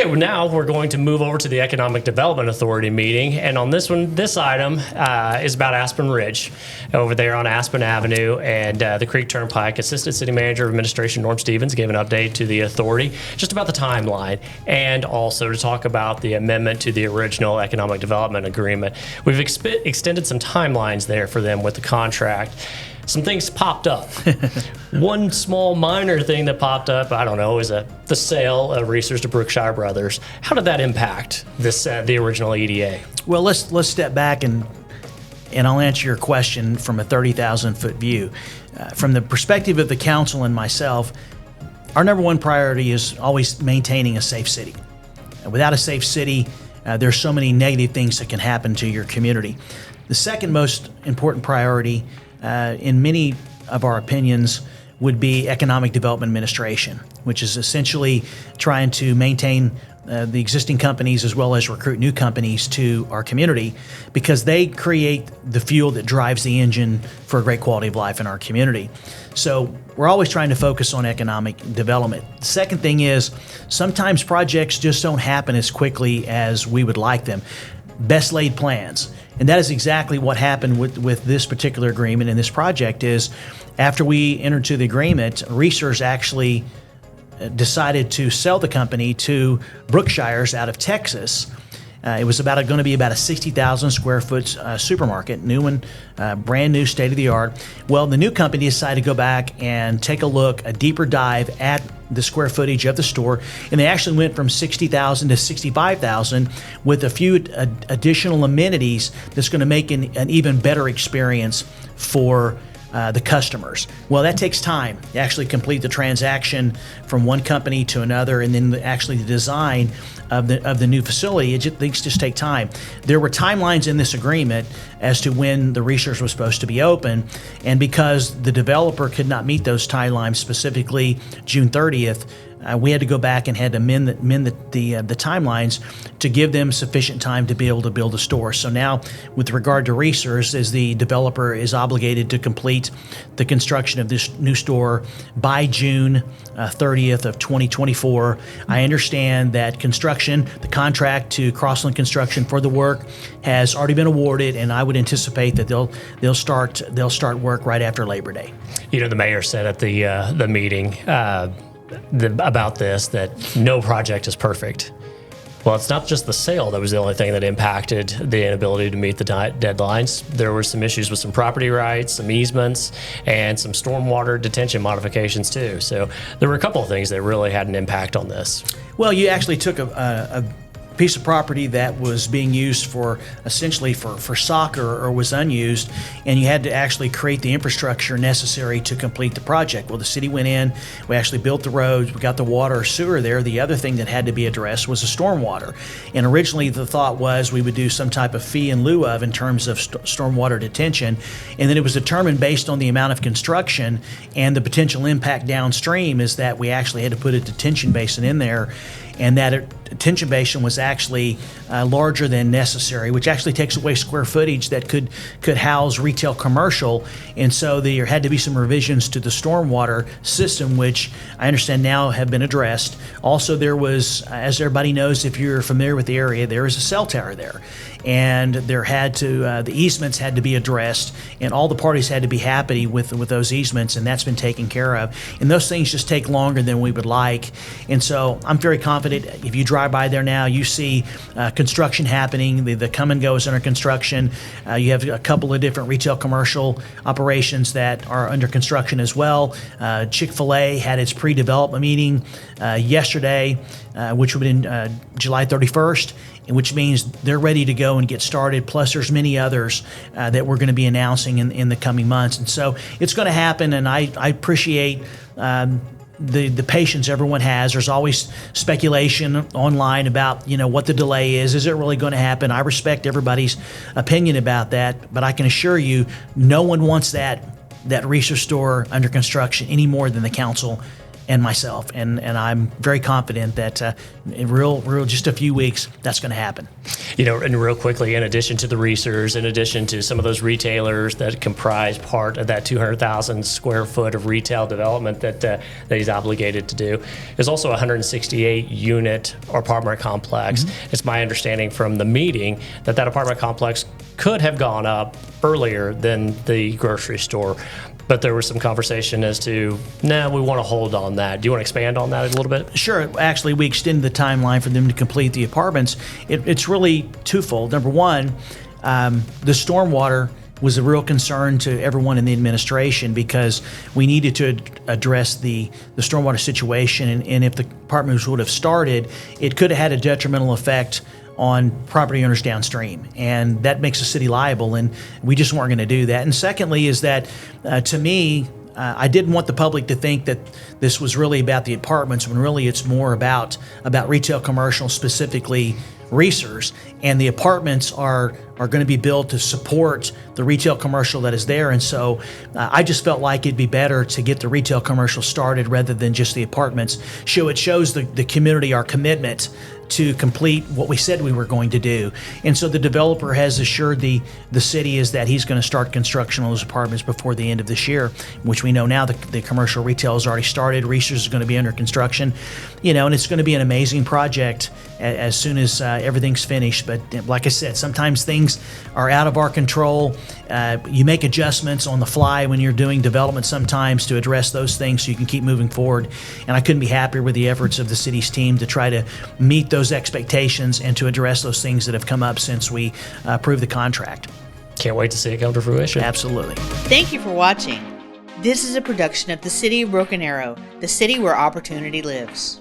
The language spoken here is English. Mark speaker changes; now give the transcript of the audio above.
Speaker 1: Okay, well, now we're going to move over to the Economic Development Authority meeting. And on this one, this item is about Aspen Ridge over there on Aspen Avenue and the Creek Turnpike. Assistant City Manager of Administration Norm Stevens gave an update to the authority just about the timeline and also to talk about the amendment to the original Economic Development Agreement. We've extended some timelines there for them with the contract. Some things popped up. One small minor thing that popped up, I don't know, is the sale of Reasors to Brookshire Brothers. How did that impact this the original EDA?
Speaker 2: Well, let's step back and I'll answer your question from a 30,000-foot view. From the perspective of the council and myself, our number one priority is always maintaining a safe city. Without a safe city, there's so many negative things that can happen to your community. The second most important priority, in many of our opinions, would be economic development administration, which is essentially trying to maintain the existing companies as well as recruit new companies to our community, because they create the fuel that drives the engine for a great quality of life in our community. So we're always trying to focus on economic development. The second thing is sometimes projects just don't happen as quickly as we would like them. Best laid plans. And that is exactly what happened with this particular agreement and this project. Is after we entered into the agreement, Reasors actually decided to sell the company to Brookshires out of Texas. It was going to be about a 60,000 square foot supermarket, new one, brand new, state of the art. Well, the new company decided to go back and take a look, a deeper dive at the square footage of the store, and they actually went from 60,000 to 65,000 with a few additional amenities that's going to make an even better experience for the customers. Well, that takes time to actually complete the transaction from one company to another, and then actually the design of the new facility. Things just take time. There were timelines in this agreement as to when the Reasors was supposed to be open, and because the developer could not meet those timelines, specifically June 30th, we had to go back and had to amend the timelines to give them sufficient time to be able to build a store. So now, with regard to Reasors, as the developer is obligated to complete the construction of this new store by June 30th of 2024. I understand that the contract to Crossland Construction for the work has already been awarded, and I would anticipate that they'll start work right after Labor Day.
Speaker 1: You know, the mayor said at the meeting about this that no project is perfect. Well, it's not just the sale that was the only thing that impacted the inability to meet the deadlines. There were some issues with some property rights, some easements, and some stormwater detention modifications too. So there were a couple of things that really had an impact on this.
Speaker 2: Well, you actually took a piece of property that was being used for essentially for soccer or was unused, and you had to actually create the infrastructure necessary to complete the project. Well, the city went in, we actually built the roads, we got the water or sewer there. The other thing that had to be addressed was the stormwater. And originally the thought was we would do some type of fee in lieu of in terms of stormwater detention, and then it was determined based on the amount of construction and the potential impact downstream is that we actually had to put a detention basin in there, and that detention basin was actually larger than necessary, which actually takes away square footage that could house retail commercial. And so there had to be some revisions to the stormwater system, which I understand now have been addressed. Also, there was, as everybody knows, if you're familiar with the area, there is a cell tower there. And the easements had to be addressed, and all the parties had to be happy with those easements, and that's been taken care of. And those things just take longer than we would like. And so I'm very confident. If you drive by there now, you see construction happening. The come and go is under construction. You have a couple of different retail commercial operations that are under construction as well. Chick-fil-A had its pre-development meeting yesterday, which would have been July 31st. Which means they're ready to go and get started. Plus, there's many others that we're going to be announcing in the coming months. And so it's going to happen, and I appreciate the patience everyone has. There's always speculation online about what the delay is. Is it really going to happen? I respect everybody's opinion about that, but I can assure you no one wants that Reasor store under construction any more than the council and myself, and I'm very confident that in real just a few weeks that's going to happen.
Speaker 1: And real quickly, in addition to the Reasors, in addition to some of those retailers that comprise part of that 200,000 square foot of retail development that he's obligated to do, there's also a 168 unit apartment complex. It's my understanding from the meeting that apartment complex could have gone up earlier than the grocery store. But there was some conversation as to, we want to hold on that. Do you want to expand on that a little bit?
Speaker 2: Sure. Actually, we extended the timeline for them to complete the apartments. It's really twofold. Number one, the stormwater was a real concern to everyone in the administration because we needed to address the stormwater situation. And if the apartments would have started, it could have had a detrimental effect on property owners downstream, and that makes the city liable, and we just weren't going to do that. And secondly is that, to me, I didn't want the public to think that this was really about the apartments, when really it's more about retail commercial, specifically Reasors, and the apartments are going to be built to support the retail commercial that is there. And so I just felt like it'd be better to get the retail commercial started rather than just the apartments. It shows the community our commitment to complete what we said we were going to do. And so the developer has assured the city is that he's going to start construction on those apartments before the end of this year, which we know now the commercial retail has already started. Reasors is going to be under construction, and it's going to be an amazing project as soon as everything's finished. But like I said, sometimes things are out of our control. You make adjustments on the fly when you're doing development sometimes to address those things so you can keep moving forward. And I couldn't be happier with the efforts of the city's team to try to meet those expectations and to address those things that have come up since we approved the contract.
Speaker 1: Can't wait to see it come to fruition.
Speaker 2: Absolutely.
Speaker 3: Thank you for watching. This is a production of the City of Broken Arrow, the city where opportunity lives.